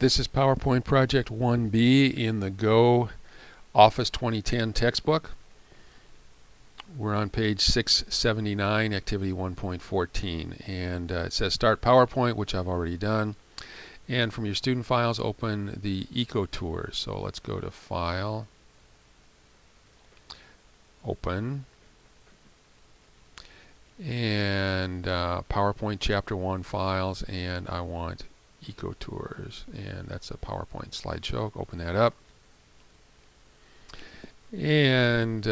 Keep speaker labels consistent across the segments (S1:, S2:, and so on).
S1: This is PowerPoint Project 1B in the Go Office 2010 textbook. We're on page 679, activity 1.14, and it says Start PowerPoint, which I've already done. And from your student files, open the Eco Tours. So let's go to File, Open, and PowerPoint Chapter 1 files, and I want Eco Tours, and that's a PowerPoint slideshow. Open that up, and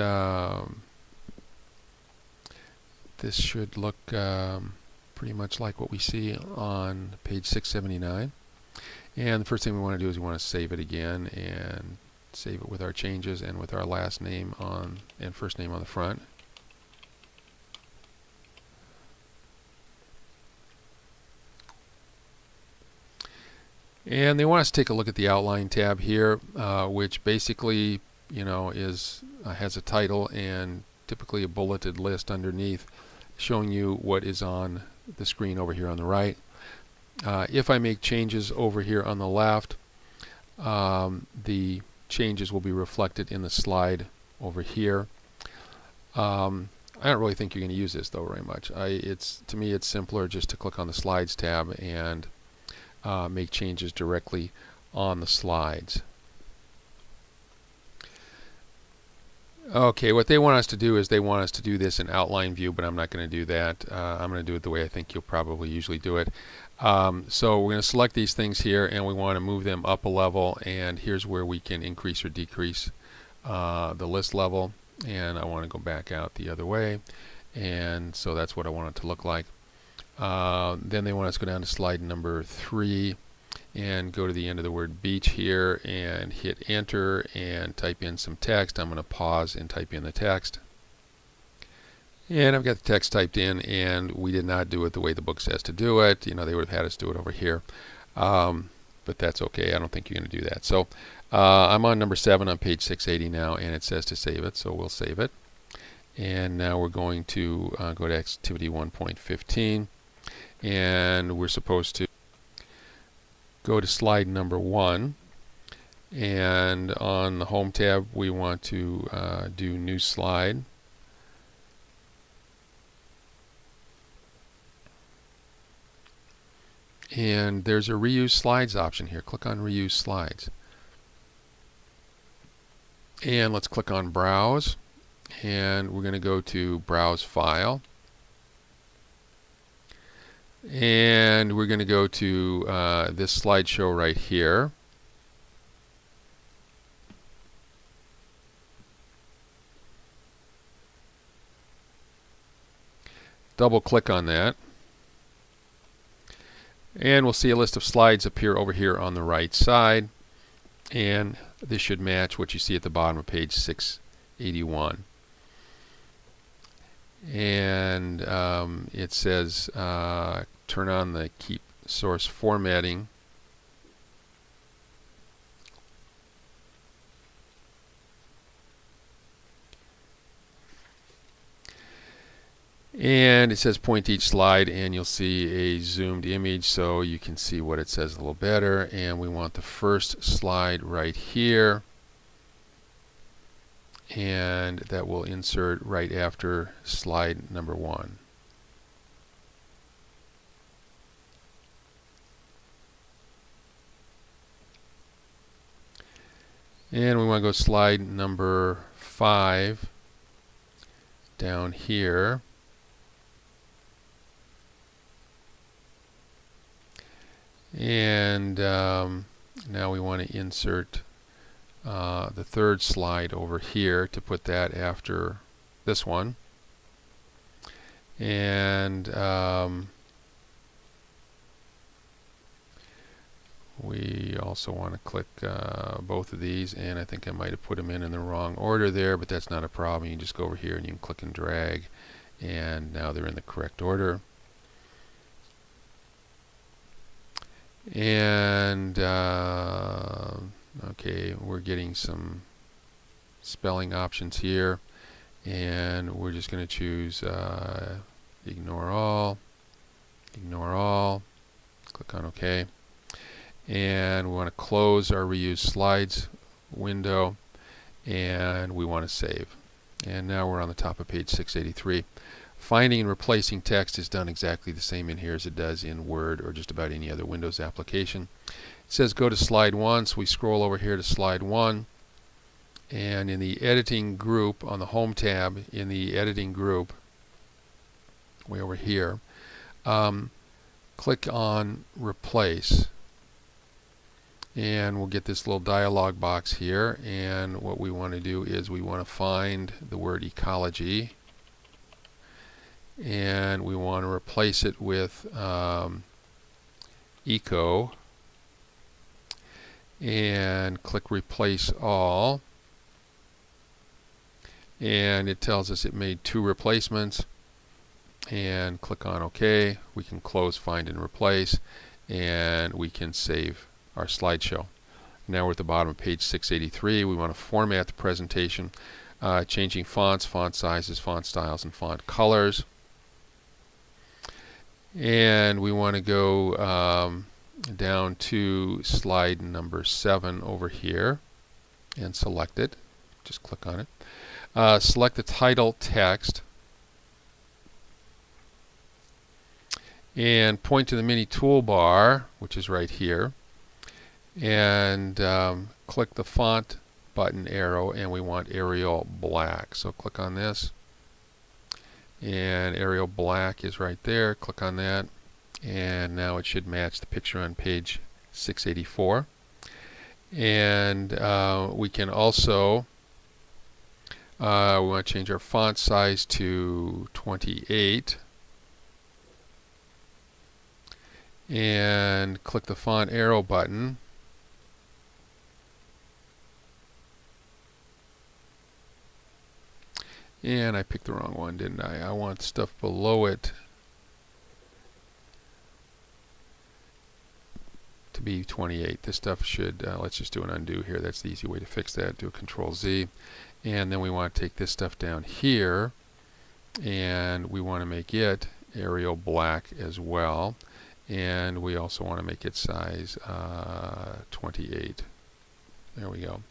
S1: this should look pretty much like what we see on page 679. And the first thing we want to do is we want to save it again and save it with our changes and with our last name on and first name on the front. And they want us to take a look at the outline tab here, which basically, is has a title and typically a bulleted list underneath, showing you what is on the screen over here on the right. If I make changes over here on the left, the changes will be reflected in the slide over here. I don't really think you're going to use this though very much. To me, it's simpler just to click on the Slides tab and make changes directly on the slides. Okay, what they want us to do is they want us to do this in outline view, but I'm not going to do that. I'm going to do it the way I think you'll probably usually do it. So we're going to select these things here, and we want to move them up a level, and here's where we can increase or decrease the list level, and I want to go back out the other way, and so that's what I want it to look like. Then they want us to go down to slide number 3 and go to the end of the word beach here and hit enter and type in some text. I'm going to pause and type in the text. And I've got the text typed in, and we did not do it the way the book says to do it. They would have had us do it over here. But that's okay. I don't think you're going to do that. So I'm on number 7 on page 680 now, and it says to save it, so we'll save it. And now we're going to go to activity 1.15, and we're supposed to go to slide number 1, and on the home tab we want to do new slide, and there's a reuse slides option here. Click on reuse slides, and let's click on browse, and we're going to go to browse file, and we're going to go to this slideshow right here, double click on that, and we'll see a list of slides appear over here on the right side, and this should match what you see at the bottom of page 681. And it says turn on the keep source formatting, and it says point to each slide, and you'll see a zoomed image so you can see what it says a little better. And we want the first slide right here, and that will insert right after slide number 1. And we want to go slide number 5 down here. And now we want to insert the third slide over here to put that after this one. And we also want to click both of these, and I think I might have put them in the wrong order there, but that's not a problem. You can just go over here and you can click and drag, and now they're in the correct order. And okay, we're getting some spelling options here, and we're just going to choose ignore all, click on OK. and we want to close our reuse slides window, and we want to save. And now we're on the top of page 683. Finding and replacing text is done exactly the same in here as it does in Word or just about any other Windows application. It says go to slide 1, so we scroll over here to slide 1, and in the editing group on the Home tab, in the editing group way over here, click on replace, and we'll get this little dialog box here, and what we want to do is we want to find the word ecology, and we want to replace it with eco, and click replace all, and it tells us it made 2 replacements, and click on OK. We can close, find, and replace, and we can save our slideshow. Now we're at the bottom of page 683. We want to format the presentation, changing fonts, font sizes, font styles, and font colors. And we want to go down to slide number 7 over here and select it. Just click on it. Select the title text and point to the mini toolbar, which is right here, and click the font button arrow, and we want Arial black. So click on this, and Arial black is right there. Click on that, and now it should match the picture on page 684. And we can also we want to change our font size to 28, and click the font arrow button, and I picked the wrong one, didn't I? I want stuff below it to be 28. This stuff should, let's just do an undo here. That's the easy way to fix that. Do a Control Z, and then we want to take this stuff down here, and we want to make it Arial black as well, and we also want to make it size 28. There we go.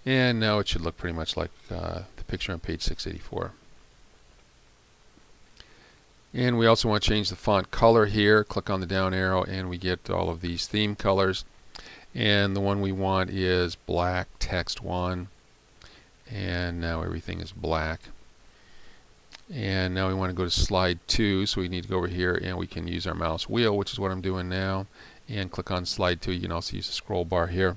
S1: And now it should look pretty much like the picture on page 684. And we also want to change the font color here. Click on the down arrow, and we get all of these theme colors. And the one we want is black text 1. And now everything is black. And now we want to go to slide 2, so we need to go over here, and we can use our mouse wheel, which is what I'm doing now, and click on slide 2. You can also use the scroll bar here.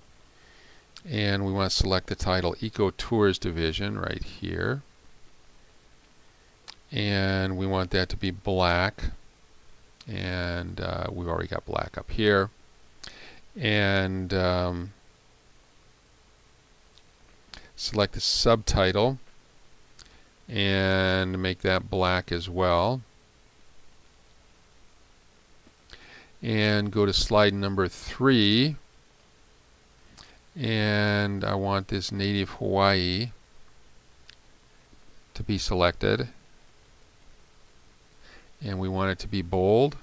S1: And we want to select the title Eco Tours Division right here. And we want that to be black. And we've already got black up here. And select the subtitle and make that black as well. And go to slide number 3. And I want this Native Hawaii to be selected. And we want it to be bold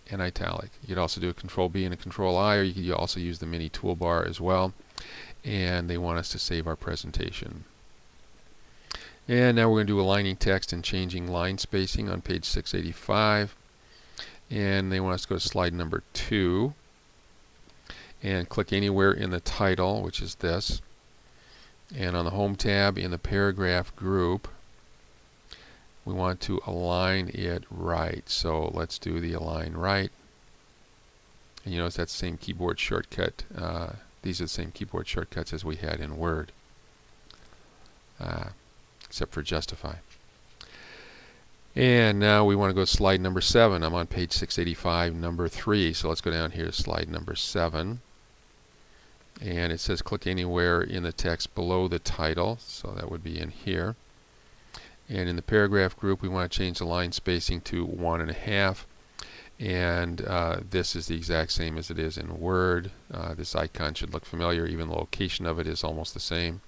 S1: and italic. You could also do a Control B and a Control I, or you could also use the mini toolbar as well. And they want us to save our presentation. And now we're going to do aligning text and changing line spacing on page 685. And they want us to go to slide number 2 and click anywhere in the title, which is this. And on the Home tab in the paragraph group, we want to align it right. So let's do the align right. And you notice that's the same keyboard shortcut. These are the same keyboard shortcuts as we had in Word, except for justify. And now we want to go to slide number 7. I'm on page 685, number 3. So let's go down here to slide number 7. And it says click anywhere in the text below the title. So that would be in here. And in the paragraph group, we want to change the line spacing to 1.5. And this is the exact same as it is in Word. This icon should look familiar. Even the location of it is almost the same.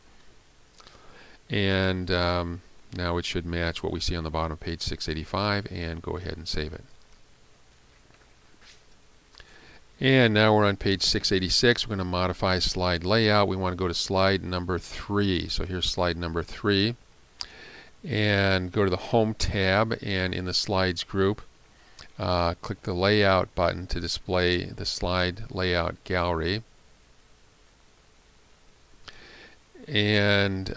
S1: And now it should match what we see on the bottom of page 685, and go ahead and save it. And now we're on page 686. We're going to modify slide layout. We want to go to slide number 3. So here's slide number 3. And go to the Home tab, and in the Slides group, click the Layout button to display the slide layout gallery. And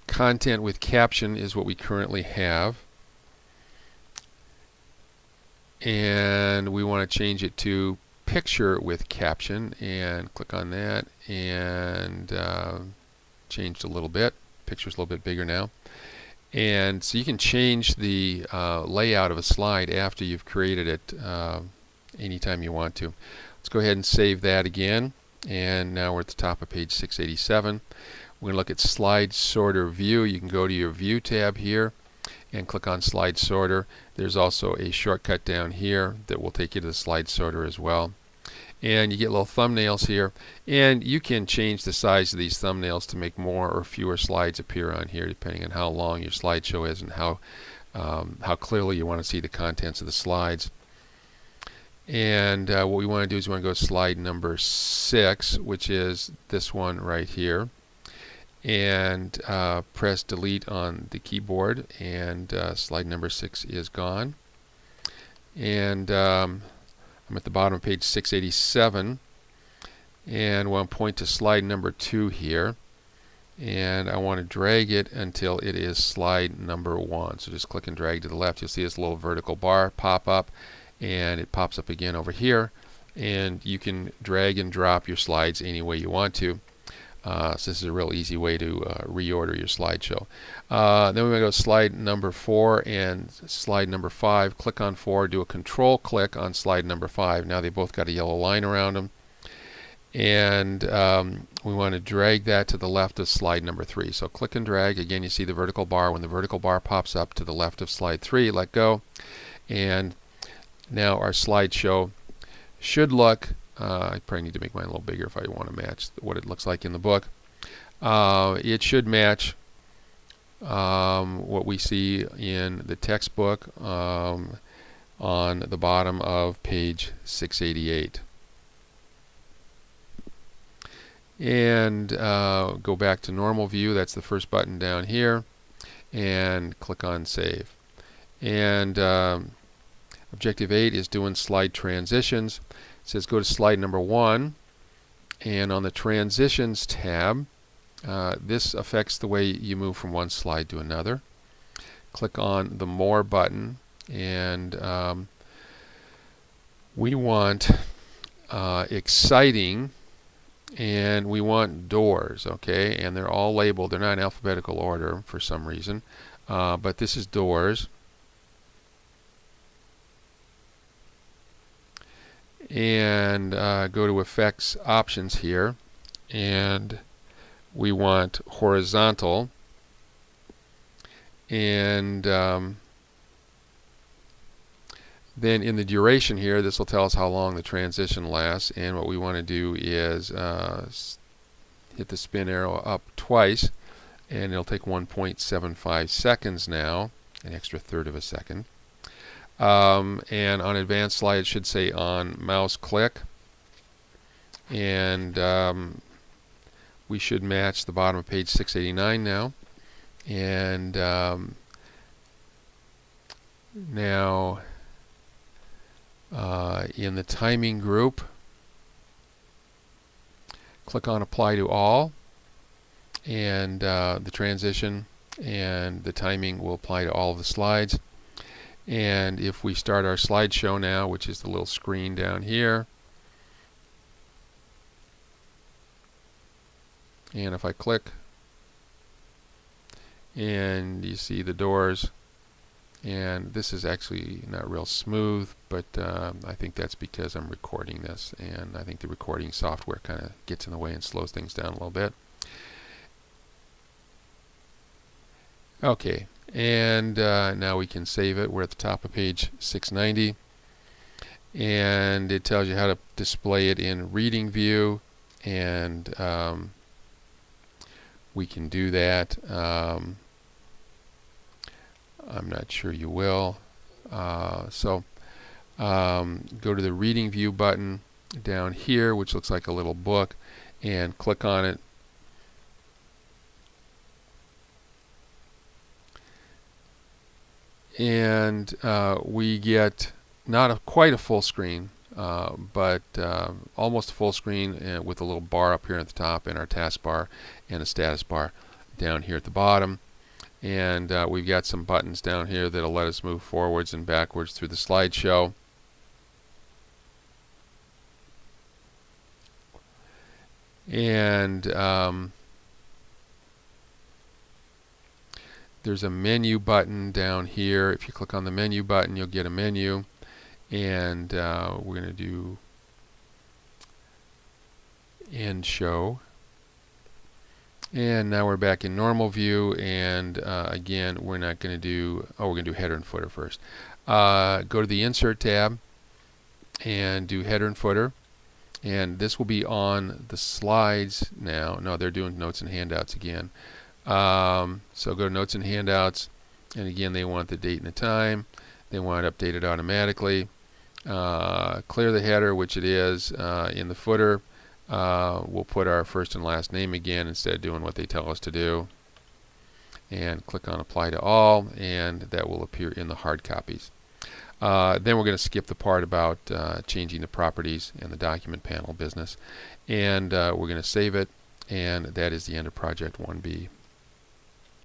S1: content with caption is what we currently have. And we want to change it to picture with caption, and click on that, and changed a little bit. Picture's a little bit bigger now. And so you can change the layout of a slide after you've created it anytime you want to. Let's go ahead and save that again. And now we're at the top of page 687. We're going to look at Slide Sorter View. You can go to your View tab here and click on Slide Sorter. There's also a shortcut down here that will take you to the Slide Sorter as well. And you get little thumbnails here, and you can change the size of these thumbnails to make more or fewer slides appear on here, depending on how long your slideshow is and how clearly you want to see the contents of the slides. And what we want to do is we want to go to slide number 6, which is this one right here, and press delete on the keyboard, and slide number 6 is gone. And I'm at the bottom of page 687, and I want to point to slide number 2 here, and I want to drag it until it is slide number 1. So just click and drag to the left. You'll see this little vertical bar pop up, and it pops up again over here, and you can drag and drop your slides any way you want to. So this is a real easy way to reorder your slideshow. Then we're going to go to slide number 4 and slide number 5. Click on 4, do a control click on slide number 5. Now they both got a yellow line around them. And we want to drag that to the left of slide number 3. So click and drag. Again, you see the vertical bar. When the vertical bar pops up to the left of slide 3, let go. And now our slideshow should look, I probably need to make mine a little bigger if I want to match what it looks like in the book. It should match what we see in the textbook on the bottom of page 688. And go back to normal view. That's the first button down here, and click on Save. And Objective 8 is doing slide transitions. It says go to slide number 1, and on the Transitions tab, this affects the way you move from one slide to another. Click on the More button, and we want exciting, and we want doors, okay? And they're all labeled. They're not in alphabetical order for some reason, but this is doors. And go to Effects Options here, and we want horizontal, and then in the duration here, this will tell us how long the transition lasts, and what we want to do is hit the spin arrow up twice, and it'll take 1.75 seconds now, an extra third of a second. And on advanced slide it should say on mouse click, and we should match the bottom of page 689 now. And now in the timing group, click on apply to all, and the transition and the timing will apply to all of the slides. And if we start our slideshow now, which is the little screen down here, and if I click, and you see the doors, and this is actually not real smooth, but I think that's because I'm recording this, and I think the recording software kind of gets in the way and slows things down a little bit. Okay. And now we can save it. We're at the top of page 690, and it tells you how to display it in reading view, and we can do that. I'm not sure you will. So Go to the reading view button down here, which looks like a little book, and click on it. And we get not quite a full screen, but almost a full screen with a little bar up here at the top and our taskbar and a status bar down here at the bottom. And we've got some buttons down here that'll let us move forwards and backwards through the slideshow. And there's a menu button down here. If you click on the menu button, you'll get a menu. And we're going to do end show. And now we're back in normal view, and again we're not going to do, we're going to do header and footer first. Go to the insert tab and do header and footer, and this will be on the slides now. No, they're doing notes and handouts again. So go to notes and handouts, and again they want the date and the time. They want it updated automatically. Clear the header, which it is. In the footer, we'll put our first and last name again instead of doing what they tell us to do. And click on Apply to All, and that will appear in the hard copies. Then we're going to skip the part about changing the properties and the document panel business. And we're going to save it, and that is the end of Project 1B.